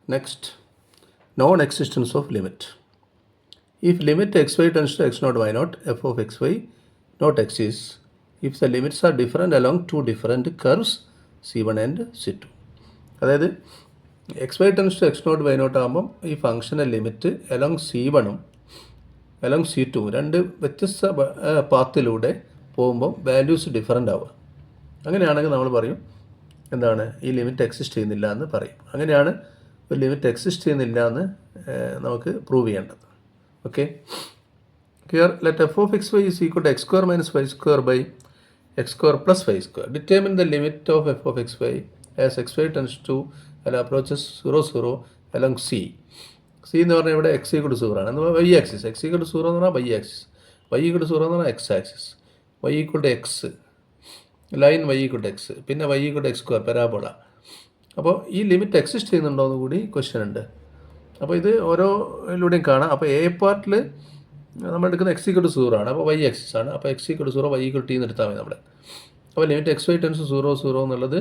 Next, non-existence of limit. If limit xy tends to x naught y naught, f of xy not exists if the limits are different along two different curves c1 and c2. അതായത് x y tends to x not y naught ആകുമ്പം ഈ ഫംഗ്ഷൻ്റെ limit along c1ഉം along c2ഉം രണ്ട് വ്യത്യസ്ത പാത്തിലൂടെ പോകുമ്പം values different ആവുക. അങ്ങനെയാണെങ്കിൽ നമ്മൾ പറയും എന്താണ് ഈ ലിമിറ്റ് എക്സിസ്റ്റ് ചെയ്യുന്നില്ല എന്ന് പറയും. അങ്ങനെയാണ് ഒരു ലിമിറ്റ് എക്സിസ്റ്റ് ചെയ്യുന്നില്ല എന്ന് നമുക്ക് പ്രൂവ് ചെയ്യേണ്ടത്. Okay, here let f of xy is equal to x square minus y square by x square plus y square. Determine the limit of f of xy as xy tends to approaches 0 0 along c. c എന്ന് പറഞ്ഞാൽ ഇവിടെ x equal to 0 ആണ്. എന്നാൽ y axis x equal to 0 എന്ന് പറഞ്ഞാൽ y axis, y equal to 0 എന്ന് പറഞ്ഞാൽ x axis, y equal to x, line y equal to x, പിന്നെ y equal to x square parabola. അപ്പോൾ ഈ ലിമിറ്റ് എക്സിസ്റ്റ് ചെയ്യുന്നുണ്ടോ എന്ന് കൂടി ക്വസ്റ്റ്യൻ ഉണ്ട്. അപ്പോൾ ഇത് ഓരോയിലൂടെയും കാണാം. അപ്പോൾ എ പാർട്ടിൽ നമ്മൾ എടുക്കുന്ന എക്സ് ഈക്വൽ ടു 0 ആണ്. അപ്പോൾ വൈ ആക്സിസ് ആണ്. അപ്പോൾ x equal to 0 y equal t എന്ന് എടുത്താൽ മതി നമ്മൾ. അപ്പോൾ ലിമിറ്റ് എക്സ് വൈ ടെൻസ് 0 0 എന്നുള്ളത്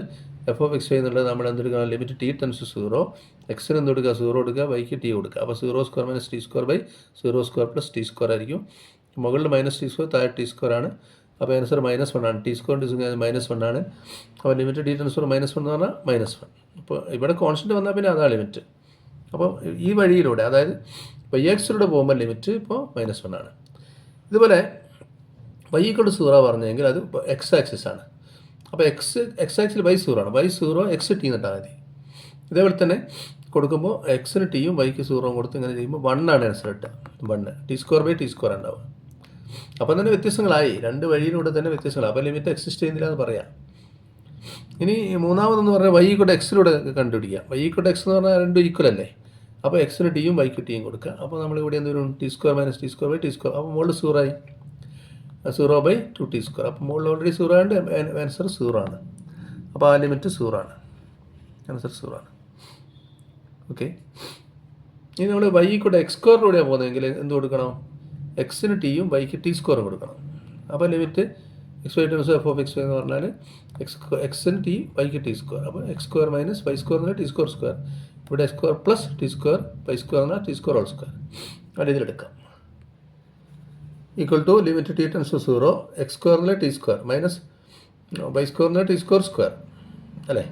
എഫ് ഓഫ് എക്സ് വൈ എന്നുള്ളത് നമ്മൾ എന്തെടുക്കണം, ലിമിറ്റ് ടി ടെൻസ് 0, എക്സിന് എന്ത് കൊടുക്കുക 0 കൊടുക്കുക, വൈക്ക് ടി കൊടുക്കുക. അപ്പോൾ 0 square minus t square by 0 square plus t square ആയിരിക്കും. മുകളിൽ മൈനസ് ടി സ്ക്വയർ, താഴെ ടി സ്ക്വയർ ആണ്. അപ്പോൾ ആൻസർ -1 ആണ്. ടി സ്ക്വയർ -1 ആണ്. അപ്പോൾ ലിമിറ്റ് ടി ടെൻസ് -1 എന്ന് പറഞ്ഞാൽ -1. അപ്പോൾ ഇവിടെ കോൺസ്റ്റൻറ്റ് വന്നാൽ പിന്നെ അതാണ് ലിമിറ്റ്. അപ്പോൾ ഈ വഴിയിലൂടെ, അതായത് വൈ എക്സിലൂടെ പോകുമ്പോൾ ലിമിറ്റ് ഇപ്പോൾ -1 ആണ്. ഇതുപോലെ വൈ ഈക്വൽ ടു 0 പറഞ്ഞെങ്കിൽ അത് എക്സ് ആക്സിസ് ആണ്. അപ്പോൾ എക്സ് ആക്സിൽ വൈ 0 ആണ്. വൈ 0 എക്സ് ടി എന്നിട്ടാൽ മതി. ഇതേപോലെ തന്നെ കൊടുക്കുമ്പോൾ എക്സിന് ടിയും വൈക്ക് 0 കൊടുത്ത് ഇങ്ങനെ ചെയ്യുമ്പോൾ 1 ആണ് ആൻസർ കിട്ടുക. 1 t square by t square ഉണ്ടാവുക. അപ്പം തന്നെ വ്യത്യസ്തങ്ങളായി, രണ്ട് വഴിയിലൂടെ തന്നെ വ്യത്യസ്തങ്ങളായി. അപ്പോൾ ലിമിറ്റ് എക്സിസ്റ്റ് ചെയ്യുന്നില്ല എന്ന് പറയാം. ഇനി മൂന്നാമതെന്ന് പറഞ്ഞാൽ വൈ ഈക്വൽ ടു എക്സിലൂടെ കണ്ടുപിടിക്കാം. വൈ ഈക്വൽ ടു എക്സ് എന്ന് പറഞ്ഞാൽ രണ്ടും ഈക്വൽ അല്ലേ. അപ്പോൾ എക്സിന് ടിയും വൈക്ക് ടിയും കൊടുക്കുക. അപ്പോൾ നമ്മളിവിടെ എന്തെങ്കിലും t square minus t square by t square. അപ്പോൾ മുകളിൽ 0 ആയി, 0 ബൈ 2 ടി സ്ക്വയർ. അപ്പോൾ മുകളിൽ ഓൾറെഡി 0 ആയതുകൊണ്ട് ആൻസർ 0 ആണ്. അപ്പോൾ ആ ലിമിറ്റ് 0 ആണ്, ആൻസർ 0 ആണ്. ഓക്കെ, ഇനി നമ്മൾ വൈ ഈക്വൽ ടു എക്സ് സ്ക്വയറിലൂടെയാണ് പോകുന്നതെങ്കിൽ എന്ത് കൊടുക്കണം, എക്സിന് ടിയും വൈക്ക് ടി സ്ക്വയറും കൊടുക്കണം. അപ്പോൾ limit x y tends f of x y എന്ന് പറഞ്ഞാൽ എക്സിന് ടി വൈക്ക് ടി സ്ക്വയർ. അപ്പോൾ x square minus y square എന്നാൽ ടി സ്ക്വയർ സ്ക്വയർ. ഇവിടെ x square plus t square y square എന്നാൽ ടി സ്ക്വയർ ഹോൾ സ്ക്വയർ. അത് ഇതിലെടുക്കാം. Equal to limit t tends to 0 x square എന്നാൽ t square minus y square എന്നാൽ t square square അല്ലേ,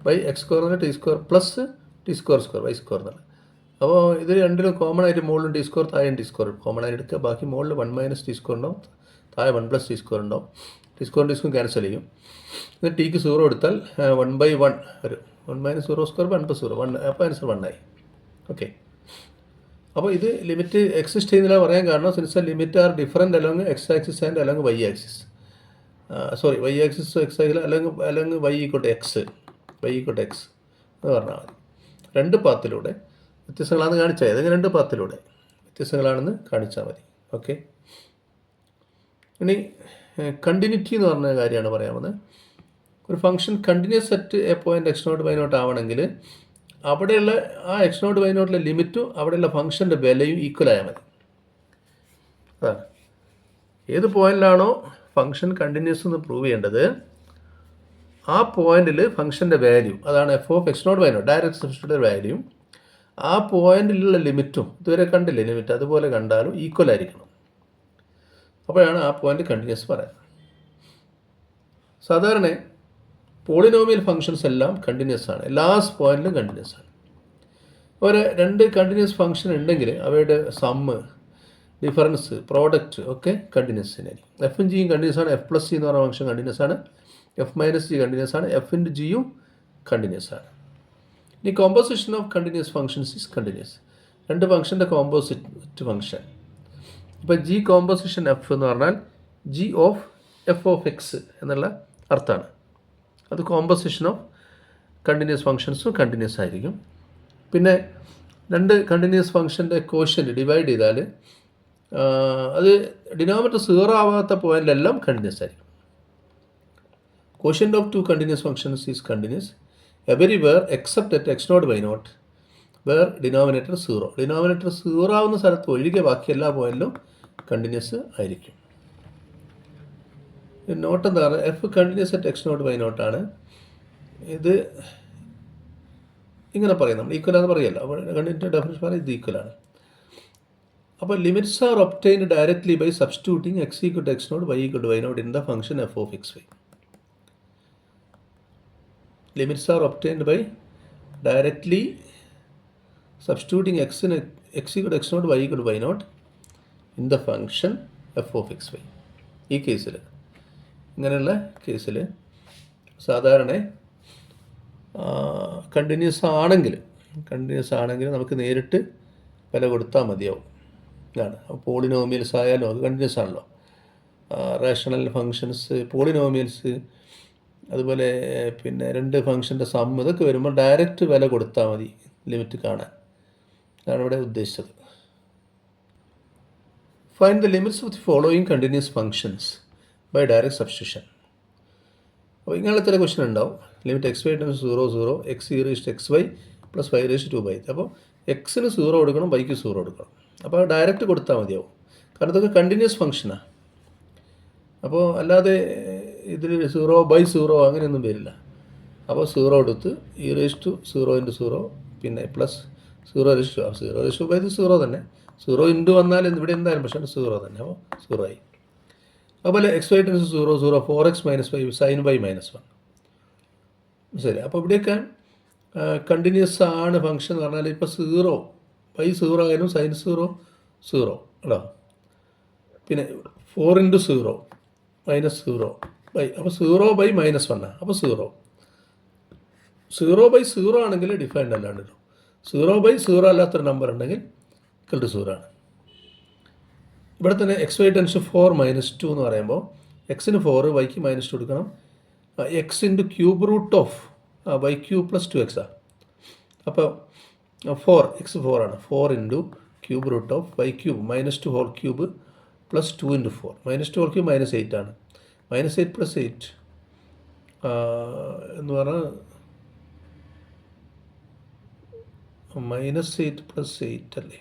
by x square എന്നാൽ t square plus t square square y square എന്നാൽ. അപ്പോൾ ഇത് രണ്ടിലും കോമൺ ആയിട്ട് മുകളിലും ടി സ്ക്വയർ താഴെയും ടി സ്ക്വയർ കോമൺ ആയിട്ട് എടുക്കുക. ബാക്കി മുകളിൽ 1 മൈനസ് ടി സ്ക്വയർ ഉണ്ടാവും, താഴെ 1 പ്ലസ് ടി സ്ക്വയർ ഉണ്ടാവും. ടി സ്ക്വയർ ക്യാൻസൽ ചെയ്യും. ഇത് ടിക്ക് 0 എടുത്താൽ 1/1 വരും. 1 മൈനസ് 0 സ്ക്വയർ 1 പ്ലസ് 0 1. അപ്പോൾ ആൻസർ 1 ആയി. ഓക്കെ, അപ്പോൾ ഇത് ലിമിറ്റ് എക്സിസ്റ്റ് ചെയ്യുന്നില്ല പറയാൻ കാരണം since limit are different along x axis and along y axis. Sorry, y axis x axis along y equal to x, y equal to x എന്ന് പറഞ്ഞാൽ മതി. രണ്ട് പാത്തിലൂടെ വ്യത്യസ്തങ്ങളാണെന്ന് കാണിച്ചാൽ മതി. ഏതെങ്കിലും രണ്ട് പാത്തിലൂടെ വ്യത്യസ്തങ്ങളാണെന്ന് കാണിച്ചാൽ മതി. ഓക്കെ, ഇനി കണ്ടിന്യൂറ്റി എന്ന് പറഞ്ഞ കാര്യമാണ് പറയാവുന്നത്. ഒരു function continuous at a point x not y naught ആവണമെങ്കിൽ അവിടെയുള്ള ആ എക്സ് നോട്ട് വൈ നോട്ടിലെ ലിമിറ്റും അവിടെയുള്ള ഫംഗ്ഷൻ്റെ വിലയും ഈക്വൽ ആയാൽ മതി. അതാണ് ഏത് പോയിന്റിലാണോ ഫംഗ്ഷൻ കണ്ടിന്യൂസ് എന്ന് പ്രൂവ് ചെയ്യേണ്ടത് ആ പോയിന്റിൽ ഫംഗ്ഷൻ്റെ വാല്യൂ, അതാണ് f of x not y not direct substitute വാല്യൂയും ആ പോയിന്റിലുള്ള ലിമിറ്റും ഇതുവരെ കണ്ടില്ലേ ലിമിറ്റ്, അതുപോലെ കണ്ടാലും ഈക്വൽ ആയിരിക്കണം. അപ്പോഴാണ് ആ പോയിന്റ് കണ്ടിന്യൂസ് പറയുന്നത്. സാധാരണ പോളിനോമിയൽ ഫംഗ്ഷൻസ് എല്ലാം കണ്ടിന്യൂസ് ആണ്, എല്ലാ പോയിന്റിലും കണ്ടിന്യൂസ് ആണ്. ഒരു രണ്ട് കണ്ടിന്യൂസ് ഫംഗ്ഷൻ ഉണ്ടെങ്കിൽ അവയുടെ സമ്മ്, ഡിഫറൻസ്, പ്രോഡക്റ്റ് ഒക്കെ കണ്ടിന്യൂസ് തന്നെയായിരിക്കും. എഫും ജിയും കണ്ടിന്യൂസ് ആണ്. എഫ് പ്ലസ് ജി എന്ന് പറഞ്ഞ ഫംഗ്ഷൻ കണ്ടിന്യൂസ് ആണ്. എഫ് മൈനസ് ജി കണ്ടിന്യൂസ് ആണ്. എഫ് ഇൻറ്റു ജിയും കണ്ടിന്യൂസ് ആണ്. ഇനി composition of continuous functions is continuous. രണ്ട് ഫംഗ്ഷൻ്റെ കോമ്പോസിറ്റ് ഫംഗ്ഷൻ. ഇപ്പോൾ ജി കോമ്പോസിഷൻ എഫ് എന്ന് പറഞ്ഞാൽ G of F of X എന്നുള്ള അർത്ഥമാണ്. അത് കോമ്പോസിഷൻ ഓഫ് കണ്ടിന്യൂസ് ഫംഗ്ഷൻസും കണ്ടിന്യൂസ് ആയിരിക്കും. പിന്നെ രണ്ട് കണ്ടിന്യൂസ് ഫംഗ്ഷൻ്റെ കോഷ്യൻ്റ് ഡിവൈഡ് ചെയ്താൽ അത് ഡിനോമിനേറ്റർ 0 ആവാത്ത പോയിന്റിലെല്ലാം കണ്ടിന്യൂസ് ആയിരിക്കും. Quotient of two continuous functions is continuous everywhere except at x not y naught where denominator 0. Denominator 0 ആവുന്ന സ്ഥലത്ത് ഒഴികെ ബാക്കി എല്ലാ പോയിന്റിലും കണ്ടിന്യൂസ് ആയിരിക്കും. നോട്ട് എന്താ പറയുക, f continuous at x not y നോട്ടാണ്. ഇത് ഇങ്ങനെ പറയും നമ്മൾ ഈക്വലാന്ന് പറയല്ല. അപ്പോൾ കണ്ടിന്യൂറ്റി ഡെഫിനിഷൻ പറയാം ഇത് ഈക്വലാണ്. അപ്പോൾ limits are obtained directly by substituting x equal to x not y equal to y naught in the function f of x y. Limits are obtained by directly substituting x equal to x not y equal to y naught in the function f of x y. ഈ കേസിൽ, ഇങ്ങനെയുള്ള കേസിൽ സാധാരണ continuous ആണെങ്കിൽ നമുക്ക് നേരിട്ട് വില കൊടുത്താൽ മതിയാവും. ഇതാണ് പോളിനോമിയൽസ് ആയാലും അത് കണ്ടിന്യൂസ് ആണല്ലോ. റേഷണൽ ഫങ്ഷൻസ്, പോളിനോമിയൽസ്, അതുപോലെ പിന്നെ രണ്ട് ഫങ്ഷൻ്റെ സം, ഇതൊക്കെ വരുമ്പോൾ ഡയറക്റ്റ് വില കൊടുത്താൽ മതി ലിമിറ്റ് കാണാൻ. അതാണ് ഇവിടെ ഉദ്ദേശിച്ചത്. Find the limits of the following continuous functions by direct substitution. അപ്പോൾ ഇങ്ങനെയുള്ള ചില ക്വസ്റ്റൻ ഉണ്ടാവും. Limit x y times 0 0 x e raised x y plus y raised 2/. അപ്പോൾ എക്സിന് 0 കൊടുക്കണം, വൈക്ക് 0 കൊടുക്കണം. അപ്പോൾ ഡയറക്റ്റ് കൊടുത്താൽ മതിയാവും, കാരണം ഇതൊക്കെ കണ്ടിന്യൂസ് ഫംഗ്ഷനാണ്. അപ്പോൾ അല്ലാതെ ഇതിൽ 0/0 അങ്ങനെയൊന്നും വരില്ല. അപ്പോൾ 0 എടുത്ത് ഇ റേസ്റ്റ് 0 × 0 പിന്നെ പ്ലസ് 0 റേസ്റ്റ് 0 തന്നെ. 0 ഇൻറ്റു വന്നാൽ ഇവിടെ എന്തായാലും പക്ഷേ 0 തന്നെ. അപ്പോൾ 0 ആയി. അതുപോലെ x y times 0 0 4x - 5 sine by -1. ശരി. അപ്പോൾ ഇവിടെയൊക്കെ കണ്ടിന്യൂസ് ആണ് ഫംഗ്ഷൻ എന്ന് പറഞ്ഞാൽ ഇപ്പോൾ 0/0 ആയാലും സൈൻ 0 0 കേട്ടോ. പിന്നെ 4 × 0 -0 ബൈ, അപ്പോൾ 0/-1. അപ്പോൾ 0/0 ആണെങ്കിൽ ഡിഫൈൻഡ് അല്ലാണ്ട് 0/0 അല്ലാത്തൊരു നമ്പർ ഉണ്ടെങ്കിൽ ഇക്വൽ ടു 0 ആണ്. ഇവിടെ തന്നെ എക്സ് വൈ ടെൻസ് 4 - 2 എന്ന് പറയുമ്പോൾ എക്സിന് 4, വൈക്ക് -2 കൊടുക്കണം. X into cube root of y cube plus 2x ആണ്. അപ്പോൾ 4 എക്സ് 4 ആണ്. 4 into cube root of y cube -2 whole cube plus 2 × 4. -2 whole cube -8 ആണ്. -8 + 8 എന്ന് പറഞ്ഞാൽ -8 + 8 അല്ലേ?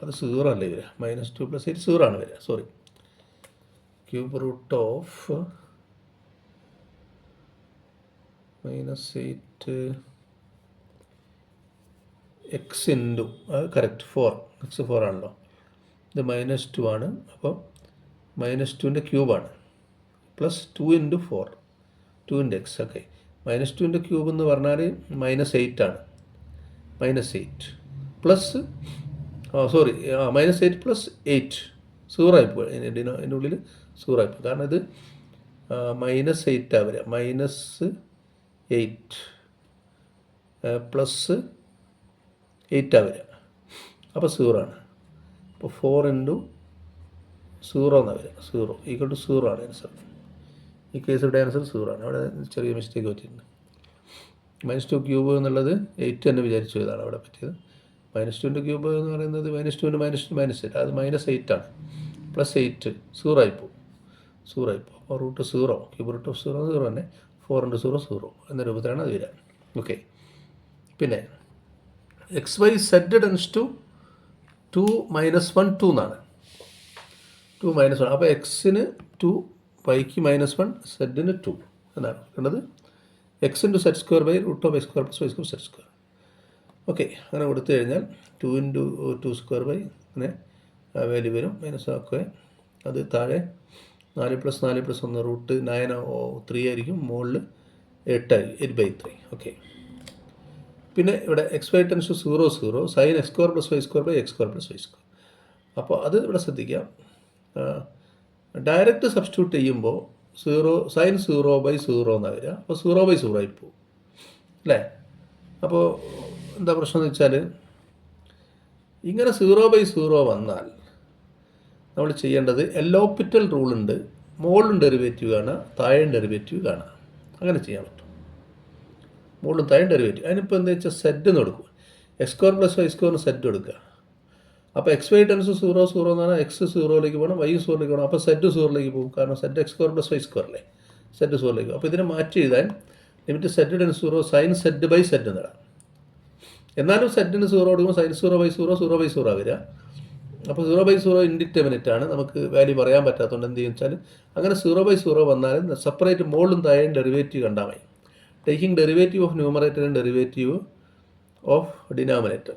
അത് 0 അല്ലേ വരിക? -2 + 8 0 ആണ് വരിക. Sorry, cube root of -8 x into, അത് കറക്റ്റ് 4 എക്സ് 4 ആണല്ലോ. ഇത് -2 ആണ്. അപ്പോൾ -2ൻ്റെ ക്യൂബാണ് പ്ലസ് 2 × 4 2 × x. ഓക്കെ, -2ൻ്റെ ക്യൂബ് എന്ന് പറഞ്ഞാൽ -8 ആണ്. -8 പ്ലസ് സോറി -8 + 8 0 ആയിപ്പോയി. അതിൻ്റെ ഉള്ളിൽ 0 ആയിപ്പോയി, കാരണം ഇത് -8 ആവുക. -8 പ്ലസ് 8 ആവുക. അപ്പോൾ 0 ആണ്. അപ്പോൾ 4 × 0 എന്നാണ് വരിക. 0 ഈക്വൽ ടു 0 ആണ് ആൻസർ. ഈ കേസിൻ്റെ ആൻസർ 0 ആണ്. അവിടെ ചെറിയ മിസ്റ്റേക്ക് പറ്റിയിട്ടുണ്ട്. -2 ക്യൂബ് എന്നുള്ളത് 8 തന്നെ വിചാരിച്ചു ഇതാണ് അവിടെ പറ്റിയത്. -2ൻ്റെ ക്യൂബ് എന്ന് പറയുന്നത് -2 × -8 അത് -8 ആണ്. പ്ലസ് 8 0 ആയിപ്പോവും. 0 ആയിപ്പോവും. അപ്പോൾ റൂട്ട് 0 ക്യൂബ് റൂട്ട് ഓഫ് 0 0 തന്നെ. 4 × 0 0 എന്ന രൂപത്തിലാണ് അത് വരിക. ഓക്കെ, പിന്നെ x y z tends to 2 - 1 2 എന്നാണ്. 2 - 1. അപ്പോൾ എക്സിന് 2, വൈക്ക് -1, സെഡിന് 2 എന്നാണ് കണ്ടത്. X into z square by root of x² + y² z square. Okay, അങ്ങനെ കൊടുത്തു കഴിഞ്ഞാൽ 2 × 2² അങ്ങനെ വാല്യൂ വരും. -ഒക്കെ അത് താഴെ 4 + 4 + 1 റൂട്ട് 9 3 ആയിരിക്കും. മുകളിൽ 8 ആയിരിക്കും, 8/3. ഓക്കെ, പിന്നെ ഇവിടെ x y tends to 0 0 sine x² + y² by x² + y². അപ്പോൾ അത് ഇവിടെ ശ്രദ്ധിക്കാം. ഡയറക്റ്റ് സബ്സ്റ്റിറ്റ്യൂട്ട് ചെയ്യുമ്പോൾ സൈൻ 0/0 എന്നാണ് വരിക. അപ്പോൾ 0/0 ആയിപ്പോവും അല്ലേ? അപ്പോൾ എന്താ പ്രശ്നം എന്ന് വെച്ചാൽ ഇങ്ങനെ 0/0 വന്നാൽ നമ്മൾ ചെയ്യേണ്ടത് എലോപ്പിറ്റൽ റൂളുണ്ട്. മുകളിലും ഡെറിവേറ്റീവ് കാണുക, താഴെയും ഡെറിവേറ്റീവ് കാണുക. അങ്ങനെ ചെയ്യാൻ പറ്റും. മുകളിലും താഴെയും ഡെറിവേറ്റീവ്. അതിനിപ്പോൾ എന്താ വെച്ചാൽ സെഡ് എന്ന് കൊടുക്കും. x² + y² സെഡ് കൊടുക്കുക. അപ്പോൾ എക്സ് വൈ ടെൻസ് 0 0 എന്ന് പറഞ്ഞാൽ എക്സ് 0ലേക്ക് പോകണം, വൈ 0ലേക്ക് പോകണം. അപ്പോൾ സെഡ് 0ലേക്ക് പോകും, കാരണം സെഡ് x² + y² അല്ലേ? സെഡ് 0ലേക്ക്. അപ്പോൾ ഇതിനെ മാറ്റി എഴുതാൻ limit z tends 0 sine z/z എന്നിടാം. എന്നാലും സെഡിന് 0 കൊടുക്കുമ്പോൾ സൈൻ 0/0 0/0 വരിക. അപ്പോൾ 0/0 ഇൻഡിറ്റർമിനേറ്റ് ആണ്, നമുക്ക് വാല്യൂ പറയാൻ പറ്റാത്തതുകൊണ്ട് എന്ത് ചെയ്യുക വെച്ചാൽ അങ്ങനെ 0/0 വന്നാലും സെപ്പറേറ്റ് മുകളിലും താഴെയും ഡെറിവേറ്റീവ് കണ്ടാൽ മതി. Taking derivative of numerator and derivative of denominator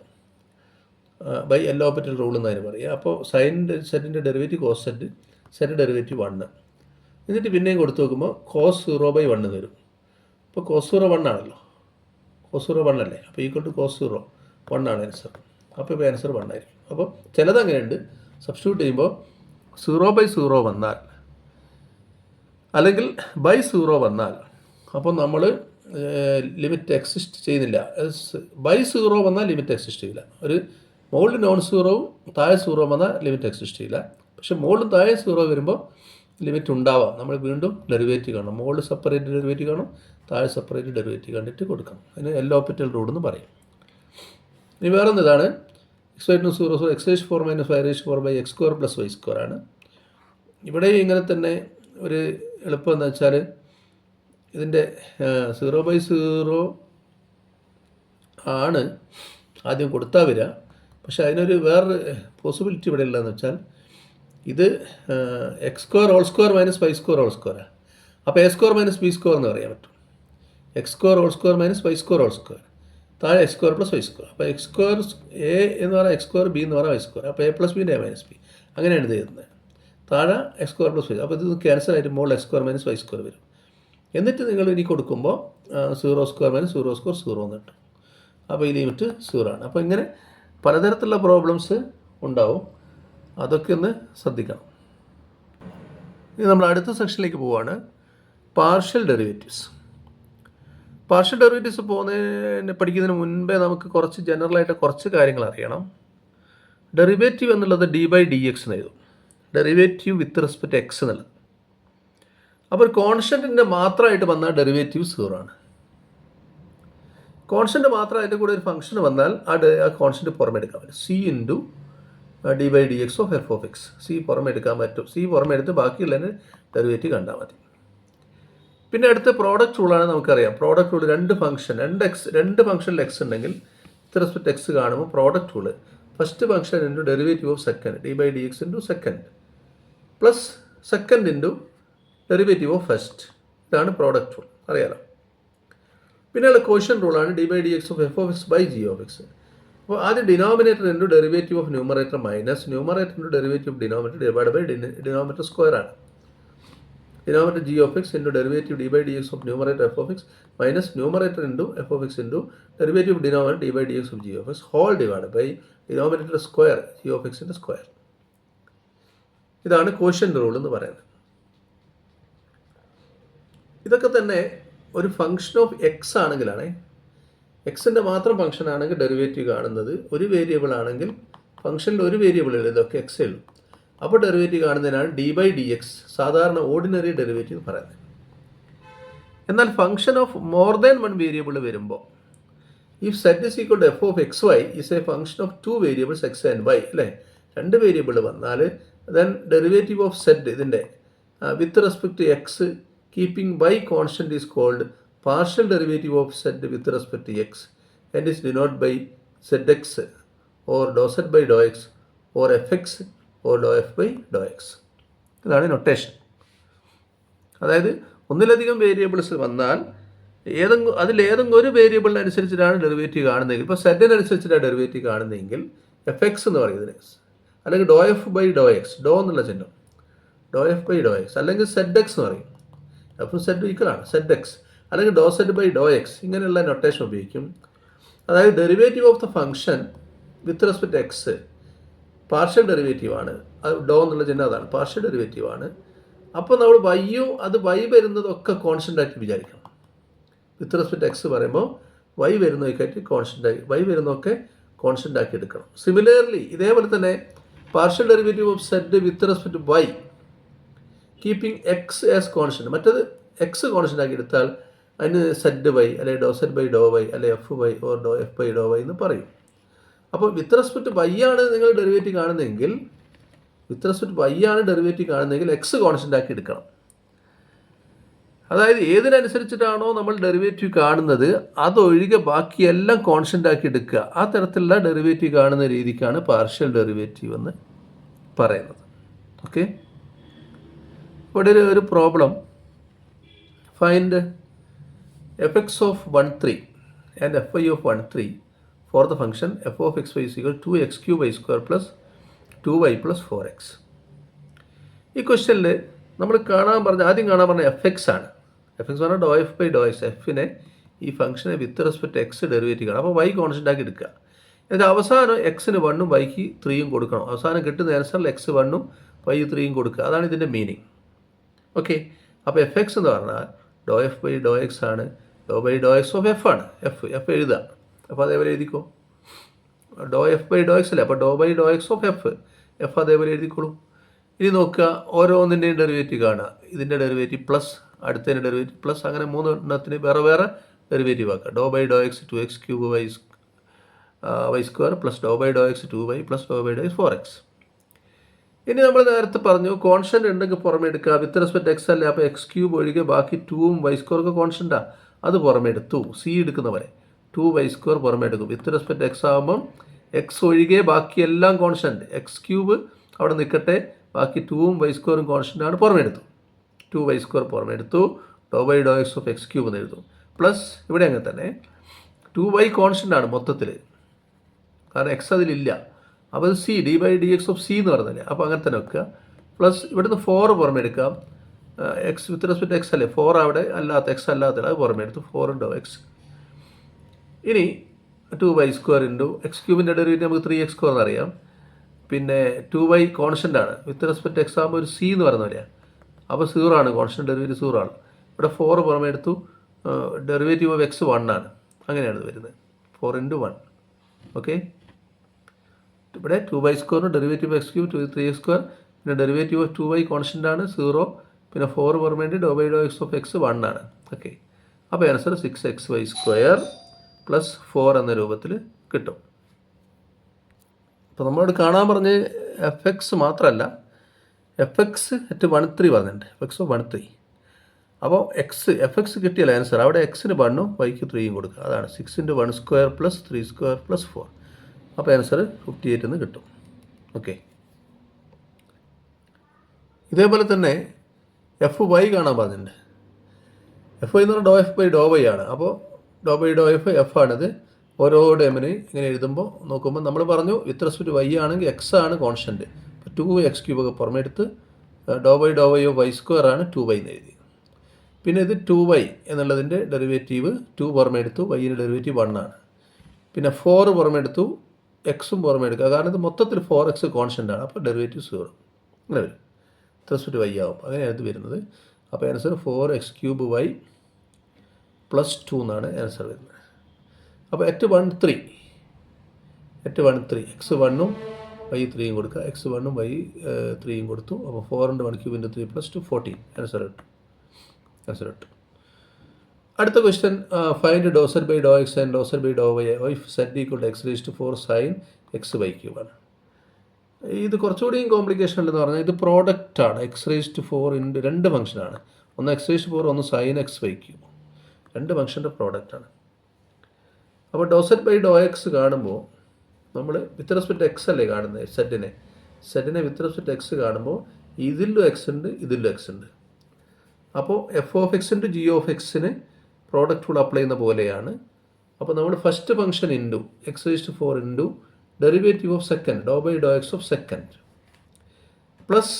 by L'Hopital rule എന്നതിന് പറയുക. അപ്പോൾ സൈൻ സെറ്റിൻ്റെ derivative cos z, z derivative 1. എന്നിട്ട് പിന്നെയും കൊടുത്തു നോക്കുമ്പോൾ cos 0/1 വരും. അപ്പോൾ cos 0 1 ആണല്ലോ, cos 0 1 അല്ലേ, അപ്പോൾ ഈക്വൽ ടു cos 0 1 ആണ് ആൻസർ. അപ്പോൾ ഇപ്പോൾ ആൻസർ 1 ആയിരിക്കും. അപ്പോൾ ചിലത് അങ്ങനെയുണ്ട്, സബ്സ്റ്റിറ്റ്യൂട്ട് ചെയ്യുമ്പോൾ 0/0 വന്നാൽ അല്ലെങ്കിൽ ബൈ 0 വന്നാൽ അപ്പോൾ നമ്മൾ ലിമിറ്റ് എക്സിസ്റ്റ് ചെയ്യുന്നില്ല. ബൈ 0 വന്നാൽ ലിമിറ്റ് എക്സിസ്റ്റ് ചെയ്യില്ല. ഒരു മുകളിൽ നോൺ സീറോവും താഴെ 0 വന്നാൽ ലിമിറ്റ് എക്സിസ്റ്റ് ചെയ്യില്ല. പക്ഷേ മുകളിൽ താഴെ 0 വരുമ്പോൾ ലിമിറ്റ് ഉണ്ടാവാം. നമ്മൾ വീണ്ടും ഡെറിവേറ്റീവ് കാണണം, മുകളിൽ സെപ്പറേറ്റ് ഡെറിവേറ്റീവ് കാണും, താഴെ സെപ്പറേറ്റ് ഡെറിവേറ്റീവ് കണ്ടിട്ട് കൊടുക്കണം. അതിന് എൽ ഹോപ്പിറ്റൽ റൂൾ എന്ന് പറയും. ഇനി വേറൊന്ന് ഇതാണ് x/0 x⁴ - y^4/x² ആണ്. ഇവിടെ ഇങ്ങനെ തന്നെ ഒരു എളുപ്പം എന്ന് വെച്ചാൽ ഇതിൻ്റെ 0/0 ആണ് ആദ്യം കൊടുത്താൽ വരിക. പക്ഷേ അതിനൊരു വേറൊരു പോസിബിലിറ്റി ഇവിടെ ഉള്ളതെന്ന് വെച്ചാൽ ഇത് x² ഹോൾ സ്ക്വയർ - y² അപ്പോൾ a² - b² എന്ന് പറയാൻ പറ്റും. x² ഹോൾ സ്ക്വയർ - y² താഴെ x² + y². അപ്പോൾ x² a എന്ന് പറഞ്ഞാൽ x², b എന്ന് പറഞ്ഞാൽ y². അപ്പോൾ a + b ൻ്റെ a - b അങ്ങനെയാണ് ഇത് ചെയ്യുന്നത്. താഴെ x² + y. അപ്പോൾ ഇത് ക്യാൻസൽ ആയിട്ട് മുകളിൽ x² - y² വരും. എന്നിട്ട് നിങ്ങൾ ഇനി കൊടുക്കുമ്പോൾ 0² - 0² 0 എന്ന് കിട്ടും. അപ്പോൾ ഈ ലിമിറ്റ് 0 ആണ്. അപ്പോൾ ഇങ്ങനെ പലതരത്തിലുള്ള പ്രോബ്ലംസ് ഉണ്ടാവും, അതൊക്കെ ഒന്ന് ശ്രദ്ധിക്കണം. ഇനി നമ്മൾ അടുത്ത സെക്ഷനിലേക്ക് പോവുകയാണ്, പാർഷ്യൽ ഡെറിവേറ്റീവ്സ്. പാർഷ്യൽ ഡെറിവേറ്റീവ്സ് പഠിക്കുന്നതിന് മുൻപേ നമുക്ക് കുറച്ച് ജനറലായിട്ട് കുറച്ച് കാര്യങ്ങൾ അറിയണം. ഡെറിവേറ്റീവ് എന്നുള്ളത് d/dx എന്ന് എഴുതും, ഡെറിവേറ്റീവ് വിത്ത് റെസ്പെക്റ്റ് എക്സ് എന്നുള്ളത്. അപ്പോൾ കോൺസ്റ്റൻറ്റിൻ്റെ മാത്രമായിട്ട് വന്നാൽ ഡെറിവേറ്റീവ് 0 ആണ്. കോൺസ്റ്റൻറ്റ് മാത്രമായിട്ട് കൂടെ ഒരു ഫംഗ്ഷൻ വന്നാൽ ആ കോൺസ്റ്റൻറ്റ് പുറമെ എടുക്കാൻ പറ്റും. c × d/dx of f(x). c പുറമെ എടുക്കാൻ പറ്റും. c പുറമെ എടുത്ത് ബാക്കിയുള്ളതിന് ഡെറിവേറ്റീവ് കണ്ടാൽ മതി. പിന്നെ അടുത്ത പ്രോഡക്റ്റ് റൂളാണ്. നമുക്കറിയാം പ്രോഡക്റ്റ് റൂൾ, രണ്ട് ഫംഗ്ഷനിൽ എക്സ് ഉണ്ടെങ്കിൽ വിത്ത് റെസ്പെക്റ്റ് എക്സ് കാണുമ്പോൾ product rule first function into derivative of second d/dx into second plus second into derivative of first. ഇതാണ് പ്രോഡക്റ്റ് റൂൾ, അറിയാലോ. പിന്നെയുള്ള ക്വോഷ്യൻ റൂളാണ് d/dx ഓഫ് f(x/g)(x). അപ്പോൾ ആദ്യം denominator into derivative of numerator minus numerator into derivative of denominator divide by denominator square ആണ്. Denominator g(x) into derivative d/dx of numerator f(x) minus numerator into f(x) into derivative denominator d/dx of g(x) whole divide by denominator square g(x)ൻ്റെ square. ഇതാണ് quotient rule എന്ന് പറയുന്നത്. ഇതൊക്കെ തന്നെ ഒരു function of X ആണെങ്കിലാണ്, എക്സിൻ്റെ മാത്രം ഫംഗ്ഷൻ ആണെങ്കിൽ ഡെറിവേറ്റീവ് കാണുന്നത്. ഒരു വേരിയബിൾ ആണെങ്കിൽ ഫംഗ്ഷനിൽ ഒരു വേരിയബിൾ ഉള്ളൂ, ഇതൊക്കെ എക്സേ ഉള്ളൂ. അപ്പോൾ ഡെറിവേറ്റീവ് കാണുന്നതിനാണ് d/dx സാധാരണ ഓർഡിനറി ഡെറിവേറ്റീവ് പറയുന്നത്. എന്നാൽ function of more than one variable വരുമ്പോൾ if z is equal to f(xy) is a function of 2 variables x and y, അല്ലേ, 2 വേരിയബിൾ വന്നാൽ ദെൻ ഡെറിവേറ്റീവ് ഓഫ് സെറ്റ് ഇതിൻ്റെ with respect to x keeping y constant is called partial derivative of z with respect to x and is denoted by zx or dou z by dou x or fx or dou f by dou x. ഇതാണ് notation. അതായത് ഒന്നിലധികം variables വന്നാൽ അതിലേതെങ്കിലും ഒരു വേരിയബിളിനനുസരിച്ചിട്ടാണ് derivative കാണുന്നതെങ്കിൽ, ഇപ്പോൾ സെറ്റിനനുസരിച്ചിട്ടാണ് derivative കാണുന്നതെങ്കിൽ fx എന്ന് പറയുന്നത്, അല്ലെങ്കിൽ dou f by dou x, ഡോ എന്നുള്ള ചിഹ്നം dou f by dou x, അല്ലെങ്കിൽ zx എന്ന് പറയും, അപ്പോൾ സെറ്റ് ഈക്വലാണ് സെറ്റ് എക്സ്, അല്ലെങ്കിൽ doe z by doe X, ഇങ്ങനെയുള്ള നൊട്ടേഷൻ ഉപയോഗിക്കും. അതായത് derivative of the function with respect X partial derivative ആണ്. അത് ഡോ എന്നുള്ള ചിഹ്നം അതാണ്, പാർഷ്യൽ ഡെറിവേറ്റീവ് ആണ്. അപ്പോൾ നമ്മൾ വൈയും അത് വൈ വരുന്നതൊക്കെ കോൺസ്റ്റൻ്റ് ആക്കി വിചാരിക്കണം. വിത്ത് റെസ്പെക്ട് എക്സ് പറയുമ്പോൾ വൈ വരുന്നതൊക്കെ കോൺസ്റ്റൻ്റ് ആക്കി, വൈ വരുന്നതൊക്കെ കോൺസ്റ്റൻ്റ് ആക്കി എടുക്കണം. സിമിലർലി ഇതേപോലെ തന്നെ partial derivative of z with respect y keeping x as constant, മറ്റത് എക്സ് കോൺസ്റ്റൻ്റ് ആക്കി എടുത്താൽ അതിന് സെറ്റ് വൈ, അല്ലെങ്കിൽ doe z by doe y, അല്ലെങ്കിൽ f y or doe f by doe y എന്ന് പറയും. അപ്പോൾ വിത്ത് റെസ്പെക്ട് വൈ ആണ് നിങ്ങൾ ഡെറിവേറ്റീവ് കാണുന്നതെങ്കിൽ, എക്സ് കോൺസ്റ്റൻ്റ് ആക്കി എടുക്കണം. അതായത് ഏതിനനുസരിച്ചിട്ടാണോ നമ്മൾ ഡെറിവേറ്റീവ് കാണുന്നത് അതൊഴികെ ബാക്കിയെല്ലാം കോൺസ്റ്റൻ്റ് ആക്കി എടുക്കുക. ആ തരത്തിലുള്ള ഡെറിവേറ്റീവ് കാണുന്ന രീതിക്കാണ് പാർഷ്യൽ ഡെറിവേറ്റീവ് എന്ന് പറയുന്നത്. ഓക്കെ, ഇവിടെ ഒരു problem, find fx of 1 3 and fy of 1 3 for the function f of xy is equal to 2x cube y square plus 2y plus 4x. ഈ ക്വസ്റ്റ്യനിൽ നമ്മൾ ആദ്യം കാണാൻ പറഞ്ഞ എഫ് എക്സ് ആണ്. എഫ് എക്സ് പറഞ്ഞാൽ doe f by doe X. എഫിനെ ഈ ഫംഗ്ഷനെ വിത്ത് റെസ്പെക്ട് എക്സ് ഡെറിവേറ്റീവ് ആണ്. അപ്പോൾ വൈ കോൺസ്റ്റൻ്റ് ആക്കി എടുക്കുക. എന്നിട്ട് അവസാനം എക്സിന് 1ഉം വൈക്ക് 3യും കൊടുക്കണം. അവസാനം കിട്ടുന്ന ആൻസറിൽ എക്സ് 1ഉം വൈ 3യും കൊടുക്കുക. അതാണ് ഇതിൻ്റെ മീനിങ്. ഓക്കെ, അപ്പോൾ എഫ് എക്സ് എന്ന് പറഞ്ഞാൽ doe f by doe x ആണ്. Doe by doe x of f ആണ്. എഫ് എഴുതുക. അപ്പോൾ അതേപോലെ എഴുതിക്കോ. Doe f by doe x അല്ലേ, അപ്പോൾ doe by doe x of f അതേപോലെ എഴുതിക്കോളൂ. ഇനി നോക്കുക, ഓരോന്നിൻ്റെയും ഡെറിവേറ്റീവ് കാണുക. ഇതിൻ്റെ ഡെറിവേറ്റീവ് പ്ലസ്, അടുത്തതിൻ്റെ ഡെറിവേറ്റീവ് പ്ലസ്, അങ്ങനെ 3 എണ്ണത്തിന് വേറെ വേറെ ഡെറിവേറ്റീവ് ആക്കുക. Doe by doe x 2x cube y square plus doe by doe x 2y plus doe by doe x 4x. ഇനി നമ്മൾ നേരത്തെ പറഞ്ഞു കോൺസ്റ്റൻ്റ് ഉണ്ടെങ്കിൽ പുറമെ എടുക്കുക. വിത്ത് റെസ്പെക്ട് എക്സ് അല്ലേ, അപ്പോൾ എക്സ് ക്യൂബ് ഒഴികെ ബാക്കി 2ഉം വൈ സ്ക്വയർക്ക് കോൺസ്റ്റൻ്റാണ്, അത് പുറമെ എടുത്തു. സി എടുക്കുന്നവരെ 2y സ്ക്വയർ പുറമെ എടുക്കും. വിത്ത് റെസ്പെക്ട് എക്സ് ആകുമ്പം എക്സ് ഒഴികെ ബാക്കി എല്ലാം കോൺസ്റ്റൻറ്റ്. എക്സ് ക്യൂബ് അവിടെ നിൽക്കട്ടെ, ബാക്കി 2ഉം വൈ സ്ക്വയറും കോൺസ്റ്റൻ്റാണ്, പുറമെ എടുത്തു. 2y സ്ക്വയർ പുറമെ എടുത്തു. Doe by doe x of x cube എന്ന് എഴുതും. പ്ലസ് ഇവിടെ അങ്ങനെ തന്നെ 2y കോൺസ്റ്റൻ്റാണ് മൊത്തത്തിൽ, കാരണം എക്സ് അതിലില്ല. അപ്പോൾ അത് c d by d x of c എന്ന് പറഞ്ഞല്ലേ, അപ്പോൾ അങ്ങനെ തന്നെ വെക്കുക. പ്ലസ് ഇവിടുന്ന് 4 പുറമെ എടുക്കാം. എക്സ് വിത്ത് റെസ്പെക്ട് എക്സ് അല്ലേ, 4 അവിടെ അല്ലാത്ത എക്സ് അല്ലാത്ത അത് പുറമെ എടുത്തു. 4 ഡോ എക്സ്. ഇനി 2y സ്ക്വയർ ഇൻറ്റു എക്സ് ക്യൂബിൻ്റെ ഡെറിവേറ്റീവ് നമുക്ക് 3x സ്ക്വയർ എന്നറിയാം. പിന്നെ 2y കോൺസ്റ്റൻ്റ് ആണ്. വിത്ത് റെസ്പെക്ട് എക്സ് ആകുമ്പോൾ ഒരു സി എന്ന് പറയുന്ന പോലെയാണ്. അപ്പോൾ 0 ആണ്, കോൺസ്റ്റൻ്റ് ഡെറിവേറ്റീവ് 0 ആണ്. ഇവിടെ 4 പുറമെ എടുത്തു. ഡെറിവേറ്റീവ് ഓഫ് എക്സ് 1 ആണ്. അങ്ങനെയാണ് ഇത് വരുന്നത്. 4 ഇൻറ്റു 1. ഓക്കെ, ഇവിടെ 2y സ്ക്വയറിന് derivative x cube 3x square, പിന്നെ ഡെറിവേറ്റീവ് ഓഫ് 2y കോൺസ്റ്റൻ്റ് ആണ് 0, പിന്നെ 4 പുറമെ doe by doe x of x 1 ആണ്. ഓക്കെ, അപ്പോൾ ആൻസർ 6xy സ്ക്വയർ പ്ലസ് 4 എന്ന രൂപത്തിൽ കിട്ടും. അപ്പോൾ നമ്മളോട് കാണാൻ പറഞ്ഞ് എഫ് എക്സ് മാത്രമല്ല, എഫ് എക്സ് അറ്റ് 1 3 പറഞ്ഞിട്ടുണ്ട്. F X 1 3. അപ്പോൾ എഫ് എക്സ് കിട്ടിയല്ല ആൻസർ, അവിടെ എക്സിന് 1ഉം വൈക്ക് 3യും കൊടുക്കുക. അതാണ് 6 into 1 square plus 3 square plus 4. അപ്പോൾ ആൻസർ 58 എന്ന് കിട്ടും. ഓക്കെ, ഇതേപോലെ തന്നെ എഫ് വൈ കാണാൻ പറഞ്ഞിട്ടുണ്ട്. എഫ് വൈ എന്ന് പറഞ്ഞാൽ doe f by doe Y ആണ്. അപ്പോൾ ഡോ ബൈ ഡോ എഫ് ആണിത്. ഓരോ ഡേമിന് ഇങ്ങനെ എഴുതുമ്പോൾ നോക്കുമ്പോൾ നമ്മൾ പറഞ്ഞു വിത്ത് റെസ്പെക്ട് വൈ ആണെങ്കിൽ എക്സ് ആണ് കോൺസ്റ്റൻറ്റ്. അപ്പോൾ 2x ക്യൂബ് ഒക്കെ പുറമെ എടുത്ത് ഡോ ബൈ ഓഫ് വൈ സ്ക്വയർ ആണ് 2y എന്ന് എഴുതി. പിന്നെ ഇത് 2y എന്നുള്ളതിൻ്റെ ഡെറിവേറ്റീവ് 2 പുറമെ എടുത്തു, വൈൻ്റെ ഡെറിവേറ്റീവ് 1 ആണ്. പിന്നെ 4 പുറമെ എടുത്തു, എക്സും പുറമെ എടുക്കുക, കാരണം ഇത് മൊത്തത്തിൽ 4x കോൺസ്റ്റൻ്റ് ആണ്. അപ്പോൾ ഡെറിവേറ്റീവ് 0 അങ്ങനെ വരും. വിത്ത് റെസ്പെക്ട് വൈ ആവും, അങ്ങനെയാണ് ഇത് വരുന്നത്. അപ്പോൾ answer 4x cube Y plus 2 എന്നാണ് ആൻസർ വരുന്നത്. അപ്പോൾ അറ്റ് 1 3 എക്സ് 1ഉം വൈ 3യും കൊടുക്കുക. എക്സ് 1ഉം വൈ 3യും കൊടുത്തു. അപ്പോൾ 4 into 1 cube into 3 plus 2 14 answer കിട്ടും. അടുത്ത question, find doe z by doe x and doe z by doe y if z equal to x raise to 4 sine x y ക്യൂബാണ്. ഇത് കുറച്ചുകൂടിയും കോംപ്ലിക്കേഷൻ ഉണ്ടെന്ന് പറഞ്ഞാൽ ഇത് പ്രോഡക്റ്റാണ്. എക്സ് റേസ് ടു 4 ഇൻറ്റു 2 ഫംഗ്ഷനാണ്. ഒന്ന് എക്സ് റേസ് ടു 4, ഒന്ന് സൈൻ എക്സ് വൈ ക്യൂബ്. 2 ഫംഗ്ഷൻ്റെ പ്രോഡക്റ്റാണ്. അപ്പോൾ ഡോ സെഡ് ബൈ ഡോ എക്സ് കാണുമ്പോൾ നമ്മൾ വിത്ത് റെസ്പെക്ട് എക്സ് അല്ലേ കാണുന്നത്, സെഡിനെ വിത്ത് റെസ്പെക്ട് എക്സ് കാണുമ്പോൾ ഇതിലും എക്സ് ഉണ്ട്, ഇതിലും എക്സ് ഉണ്ട്. അപ്പോൾ f of x into g of എക്സിന് പ്രോഡക്റ്റ് റൂൾ അപ്ലൈ ചെയ്യുന്ന പോലെയാണ്. അപ്പോൾ നമ്മൾ first function into x raise to 4 into derivative of second doe by doe x of second plus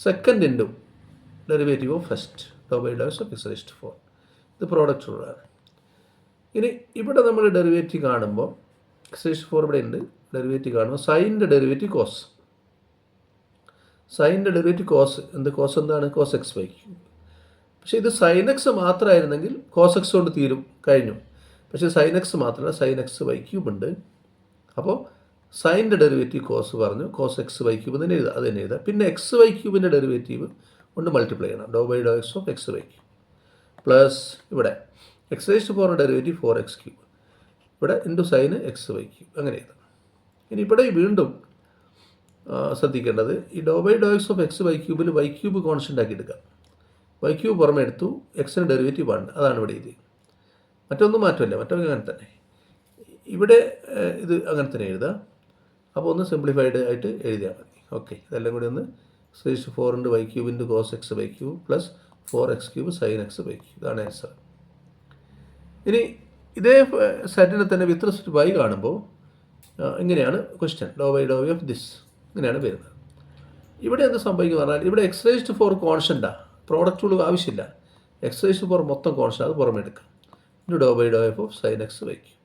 second into derivative of first doe by doe x of x raise to 4. ഇത് product റൂളാണ്. ഇനി ഇവിടെ നമ്മൾ derivative കാണുമ്പോൾ X raise to 4 ഇവിടെ ഉണ്ട്. Derivative കാണുമ്പോൾ സൈൻ്റെ derivative cos, സൈൻ്റെ ഡെറിവേറ്റീവ് കോസ് എന്താണ് കോസ് എക്സ് വൈ ക്യൂബ്. പക്ഷേ ഇത് സൈൻ എക്സ് മാത്രമായിരുന്നെങ്കിൽ കോസ് എക്സ് കൊണ്ട് തീരും, കഴിഞ്ഞു. പക്ഷേ സൈൻ എക്സ് മാത്രമല്ല, സൈൻ എക്സ് വൈ ക്യൂബ് ഉണ്ട്. അപ്പോൾ സൈൻ്റെ ഡെറിവേറ്റീവ് കോസ് പറഞ്ഞു, കോസ് എക്സ് വൈ ക്യൂബ് തന്നെ എഴുതുക, അത് തന്നെ എഴുതുക. പിന്നെ എക്സ് വൈ ക്യൂബിൻ്റെ ഡെറിവേറ്റീവ് കൊണ്ട് മൾട്ടിപ്ലൈ ചെയ്യണം, doe by doe x of x y cube plus ഇവിടെ x raise to 4 derivative 4x cube, ഇവിടെ ഇൻറ്റു സൈന് എക്സ് വൈ ക്യൂബ്, അങ്ങനെ എഴുതാം. ഇനി ഇവിടെ വീണ്ടും ശ്രദ്ധിക്കേണ്ടത് ഈ doe by doe x of x y ക്യൂബിൽ വൈ ക്യൂബ് കോൺസ്റ്റൻ്റ് ആക്കി എടുക്കാം. വൈ ക്യൂബ് പുറമെ എടുത്തു, എക്സിന് ഡെറിവേറ്റീവ് 1, അതാണ് ഇവിടെ എഴുതി. മറ്റൊന്നും മാറ്റമില്ല, മറ്റൊക്കെ അങ്ങനെ തന്നെ. ഇവിടെ ഇത് അങ്ങനെ തന്നെ എഴുതാം. അപ്പോൾ ഒന്ന് സിംപ്ലിഫൈഡ് ആയിട്ട് എഴുതിയാൽ മതി. ഓക്കെ, ഇതെല്ലാം കൂടി ഒന്ന് x raise to 4 y cube into cos x y cube plus 4x cube sine x y cube, ഇതാണ് ആൻസർ. ഇനി ഇതേ സെറ്റിനെ തന്നെ വിത്ത് റെസ്പെക്ട് വൈ കാണുമ്പോൾ ഇങ്ങനെയാണ് question, doe by doe of this ഇങ്ങനെയാണ് വരുന്നത്. ഇവിടെ എന്ത് സംഭവിക്കുന്നു പറഞ്ഞാൽ ഇവിടെ എക്സ് റേസ്ഡ് ഫോർ കോൺസ്റ്റൻ്റാണ്, പ്രോഡക്റ്റ് റൂൾ ആവശ്യമില്ല. എക്സ് റേസ്ഡ് ഫോർ മൊത്തം കോൺസ്റ്റൻ്റ്, അത് പുറമെ എടുക്കാം. ഇനി doe by doe f of sine x വൈക്കും.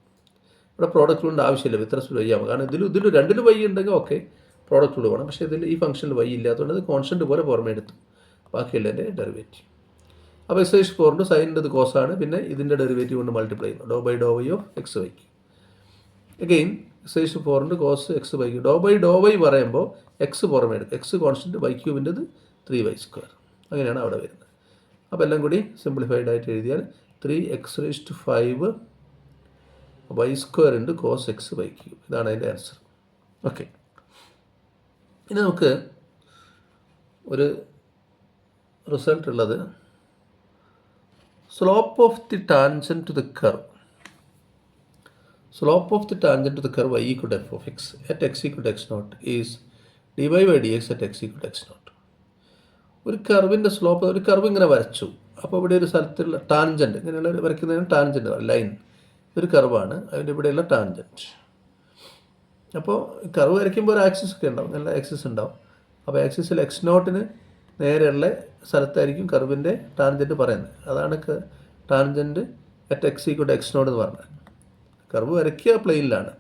ഇവിടെ പ്രോഡക്റ്റ് റൂളിൻ്റെ ആവശ്യമില്ല, വിത്ത് റെസ്പെക്ട് വൈ ആകും. കാരണം ഇതിൽ രണ്ടിലും വൈ ഉണ്ടെങ്കിൽ ഓക്കെ പ്രോഡക്റ്റ് റൂൾ വേണം. പക്ഷേ ഇതിൽ ഈ ഫംഗ്ഷനിൽ വൈ ഇല്ലാത്തതുകൊണ്ട് അത് കോൺസ്റ്റൻ്റ് പോലെ പുറമെ എടുത്തു, ബാക്കിയുള്ള എൻ്റെ ഡെറിവേറ്റീവ്. അപ്പോൾ എക്സ് റേസ്ഡ് ഫോറിൻ്റെ സൈനിൻ്റെ കോസാണ്, പിന്നെ ഇതിൻ്റെ ഡെറിവേറ്റീവ് കൊണ്ട് മൾട്ടിപ്ലൈ ചെയ്യുന്നു, doe by doe y of x വൈക്ക്. അഗെയിൻ എക്സ് റേസ്ഡ് ഫോറിൻ്റെ കോസ് എക്സ് വൈക്ക്. ഡോ ബൈ ഡോ വൈ പറയുമ്പോൾ എക്സ് പുറമെ എടുക്കും, എക്സ് കോൺസ്റ്റൻറ്റ് വൈ ക്യൂബിൻ്റെത് 3y². അങ്ങനെയാണ് അവിടെ വരുന്നത്. അപ്പോൾ എല്ലാം കൂടി സിംപ്ലിഫൈഡ് ആയിട്ട് എഴുതിയാൽ 3x⁵ y² cos x y cube. ഇതാണ് അതിൻ്റെ ആൻസർ. ഓക്കെ, ഇനി നമുക്ക് ഒരു റിസൾട്ട് ഉള്ളത് slope of the tangent to the curve. Slope of the tangent to the curve y equal to f of x at x equal to x0 is dy by dx at x equal to x0. ഒരു കർവിൻ്റെ slope, ഒരു curve ഇങ്ങനെ വരച്ചു. അപ്പോൾ ഇവിടെ ഒരു സ്ഥലത്തുള്ള tangent, ഇങ്ങനെയുള്ള വരയ്ക്കുന്നതിന് tangent line, ഒരു കർവാണ്, അതിൻ്റെ ഇവിടെയുള്ള ടാൻജൻറ്റ്. അപ്പോൾ കർവ് വരയ്ക്കുമ്പോൾ ഒരു ആക്സിസ് ഒക്കെ ഉണ്ടാവും, നല്ല ആക്സിസ് ഉണ്ടാവും. അപ്പോൾ ആക്സിസിൽ x0 നേരെയുള്ള സ്ഥലത്തായിരിക്കും കർവിൻ്റെ ടാൻജൻറ്റ് പറയുന്നത്. അതാണ് tangent at x equal to x0 എന്ന് പറഞ്ഞത്. കർവ് വരയ്ക്കുക പ്ലെയിനിലാണ്,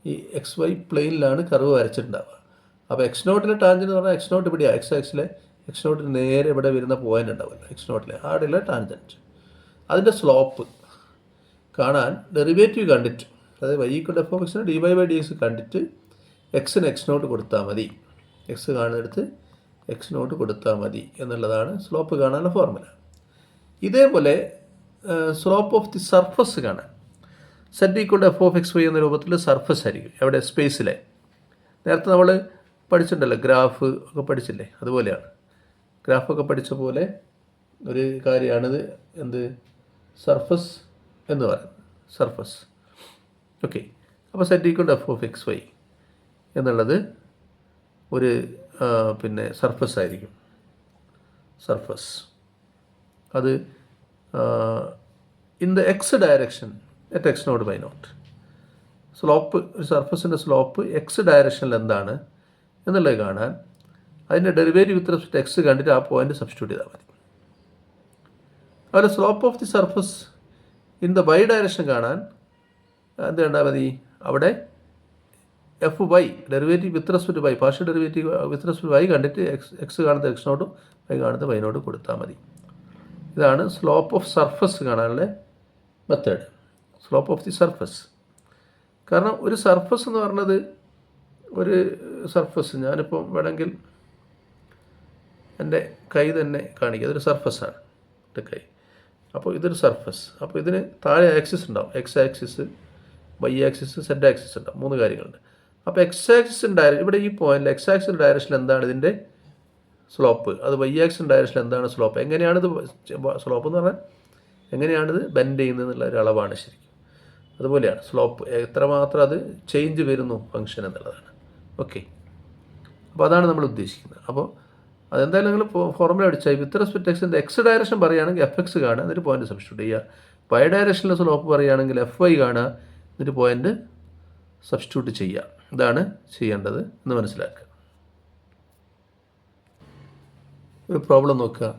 ഈ എക്സ് വൈ പ്ലെയിനിലാണ് കർവ് വരച്ചിട്ടുണ്ടാവുക. അപ്പോൾ x0 ടാൻജൻറ്റ് എന്ന് പറഞ്ഞാൽ x0 ഇവിടെയാണ്, എക്സ് ആക്സിലെ x0 നേരെ ഇവിടെ വരുന്ന പോയിൻ്റ് ഉണ്ടാവില്ല, x0 അവിടെയുള്ള ടാൻജൻറ്റ്. അതിൻ്റെ സ്ലോപ്പ് കാണാൻ ഡെറിവേറ്റീവ് കണ്ടിട്ട്, അതായത് y equal to f of x dy by dx കണ്ടിട്ട് എക്സിന് x0 കൊടുത്താൽ മതി, എക്സ് കാണുന്നിടത്ത് x0 കൊടുത്താൽ മതി എന്നുള്ളതാണ് സ്ലോപ്പ് കാണാനുള്ള ഫോർമുല. ഇതേപോലെ സ്ലോപ്പ് ഓഫ് ദി സർഫസ് കാണാൻ set equal to f of x y എന്ന രൂപത്തിൽ സർഫസ് ആയിരിക്കും, എവിടെ സ്പേസിലെ. നേരത്തെ നമ്മൾ പഠിച്ചിട്ടുണ്ടല്ലോ, ഗ്രാഫ് ഒക്കെ പഠിച്ചില്ലേ, അതുപോലെയാണ്. ഗ്രാഫൊക്കെ പഠിച്ച പോലെ ഒരു കാര്യമാണിത്, എന്ത് സർഫസ് എന്ന് പറയുന്നത്, സർഫസ്. ഓക്കെ, അപ്പോൾ set equal to f of x y എന്നുള്ളത് ഒരു പിന്നെ സർഫസ് ആയിരിക്കും. സർഫസ് അത് in the x direction at x0 by 0. Slope, ഒരു സർഫസിൻ്റെ സ്ലോപ്പ് എക്സ് ഡയറക്ഷനിൽ എന്താണ് എന്നുള്ളത് കാണാൻ അതിൻ്റെ ഡെറിവേറ്റീവ് വിത്ത് റെസ്പെക്ട് എക്സ് കണ്ടിട്ട് ആ പോയിൻ്റ് സബ്സ്റ്റിറ്റ്യൂട്ട് ചെയ്താൽ മതി. അതുപോലെ slope of the surface in the y direction കാണാൻ എന്ത് കണ്ടാൽ മതി, അവിടെ f y derivative with respect y, partial derivative with respect y കണ്ടിട്ട് എക്സ് കാണുന്നത് x0, വൈ കാണുന്നത് y0 കൊടുത്താൽ മതി. ഇതാണ് സ്ലോപ്പ് ഓഫ് സർഫസ് കാണാനുള്ള method, slope of the surface. കാരണം ഒരു സർഫസ് എന്ന് പറഞ്ഞത്, ഒരു സർഫസ്, ഞാനിപ്പോൾ വേണമെങ്കിൽ എൻ്റെ കൈ തന്നെ കാണിക്കുക, അതൊരു സർഫസാണ് എൻ്റെ കൈ. അപ്പോൾ ഇതൊരു സർഫസ്. അപ്പോൾ ഇതിന് താഴെ ആക്സിസ് ഉണ്ടാവും, x axis, y axis, zed axis ഉണ്ടാവും, 3 കാര്യങ്ങളുണ്ട്. അപ്പോൾ എക്സ് ആക്സിസിൻ്റെ ഇവിടെ ഈ പോയിന്റിൽ എക്സ് ആക്സിൻ്റെ ഡയറക്ഷൻ എന്താണ് ഇതിൻ്റെ സ്ലോപ്പ്, അത് വൈ ആക്സിൻ്റെ ഡയറക്ഷൻ എന്താണ് സ്ലോപ്പ്, എങ്ങനെയാണിത് സ്ലോപ്പ് എന്ന് പറഞ്ഞാൽ എങ്ങനെയാണിത് ബെൻഡ് ചെയ്യുന്നത് എന്നുള്ള ഒരു അളവാണ് ശരിക്കും. അതുപോലെയാണ് സ്ലോപ്പ്, എത്രമാത്രം അത് ചേഞ്ച് വരുന്നു ഫംഗ്ഷൻ എന്നുള്ളതാണ്. ഓക്കെ, അപ്പോൾ അതാണ് നമ്മൾ ഉദ്ദേശിക്കുന്നത്. അപ്പോൾ അതെന്തായാലും നിങ്ങൾ ഫോർമുല അടിച്ചാൽ വിത്ത് റെസ്പെക്ട് എക്സിൻ്റെ എക്സ് ഡയറക്ഷൻ പറയുകയാണെങ്കിൽ എഫ് എക്സ് കാണുക, എന്നിട്ട് പോയിന്റ് സബ്സ്റ്റിറ്റ്യൂട്ട് ചെയ്യുക. വൈ ഡയറക്ഷനിലെ സ്ലോപ്പ് പറയുകയാണെങ്കിൽ എഫ് വൈ കാണുക, എന്നിട്ട് പോയിന്റ് സബ്സ്റ്റിറ്റ്യൂട്ട് ചെയ്യുക. ഇതാണ് ചെയ്യേണ്ടത് എന്ന് മനസ്സിലാക്കുക. ഒരു പ്രോബ്ലം നോക്കുക.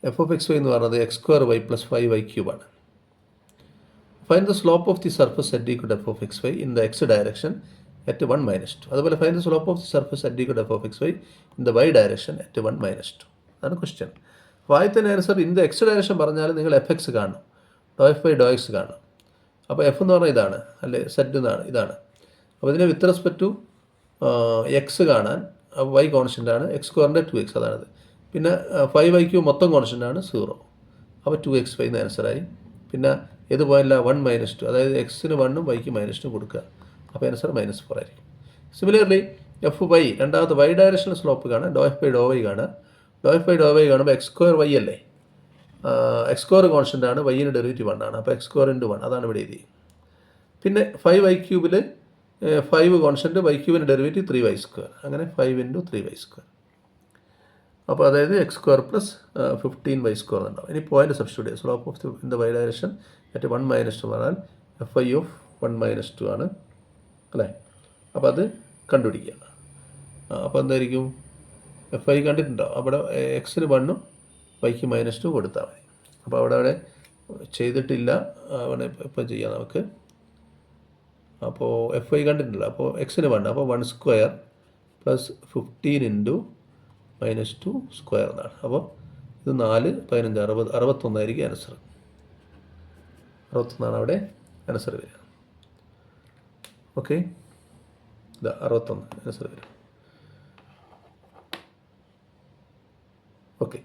എഫ് ഓഫ് എക്സ് വൈ എന്ന് പറയുന്നത് x² y + 5y³ ആണ്. Find the slope of the surface set equal to f of x y in the x direction at 1 - 2. അതുപോലെ find the slope of the surface set equal to f of x y in the y direction at 1 - 2. അതാണ് question. അപ്പോൾ ആദ്യത്തെ answer in the x direction പറഞ്ഞാൽ നിങ്ങൾ f x കാണണം, doe f by doe x കാണണം. അപ്പോൾ F എന്ന് പറഞ്ഞാൽ ഇതാണ്, അല്ലെ സെറ്റ് എന്നാണ്, ഇതാണ്. അപ്പോൾ ഇതിനെ വിത്ത് റെസ്പെക്ട് ടു എക്സ് കാണാൻ വൈ കോൺസ്റ്റൻ്റ് ആണ്, x² 2x അതാണത്. പിന്നെ 5y³ മൊത്തം കോൺസ്റ്റൻ്റ് ആണ് 0. അപ്പോൾ 2x5 എന്ന് ആൻസറായി. പിന്നെ ഏത് പോയിന്റില്ല 1 - 2, അതായത് എക്സിന് 1ഉം വൈക്ക് -2 കൊടുക്കുക. അപ്പോൾ ആൻസർ -4 ആയിരിക്കും. സിമിലർലി എഫ് വൈ, രണ്ടാമത്തെ വൈ ഡയറക്ഷണൽ സ്ലോപ്പ് കാണാൻ ഡോ എഫ് ബൈ ഡോ വൈ കാണുക. ഡോ എഫ് ബൈ ഡോ വൈ കാണുമ്പോൾ x² y അല്ലേ, x² കോൺസ്റ്റൻ്റ് ആണ്, വൈന് ഡെറിവേറ്റീവ് 1 ആണ്. അപ്പോൾ x² × 1 അതാണ് ഇവിടെ എഴുതി. പിന്നെ 5y³ 5 constant, y³ derivative 3y², അങ്ങനെ 5 × 3y². അപ്പോൾ അതായത് x² + 15y² ഉണ്ടാവും. ഇനി പോയിന്റ് സബ്സ്റ്റിറ്റ്യൂട്ട് ചെയ്യുക. Slope of in the y direction at 1 minus 2 പറഞ്ഞാൽ FI ഓഫ് 1 മൈനസ് 2 ആണ് അല്ലേ. അപ്പോൾ അത് കണ്ടുപിടിക്കുക. അപ്പോൾ എന്തായിരിക്കും FI കണ്ടിട്ടുണ്ടോ? അവിടെ എക്സിന് 1ഉം വൈക്ക് -2 കൊടുത്താൽ മതി. അപ്പോൾ അവിടെ ചെയ്തിട്ടില്ല, അവിടെ ഇപ്പം ചെയ്യാം നമുക്ക്. അപ്പോൾ FI കണ്ടിട്ടുണ്ടല്ലോ. അപ്പോൾ എക്സിന് 1, അപ്പോൾ 1 സ്ക്വയർ പ്ലസ് 15 ഇൻറ്റു -2 സ്ക്വയർ എന്നാണ്. അപ്പോൾ ഇത് 4, 15, 60, 61 ആയിരിക്കും ആൻസർ. 61 അവിടെ ആൻസർ വരിക. ഓക്കെ, ഇതാ 61 ആൻസർ വരും. ഓക്കെ.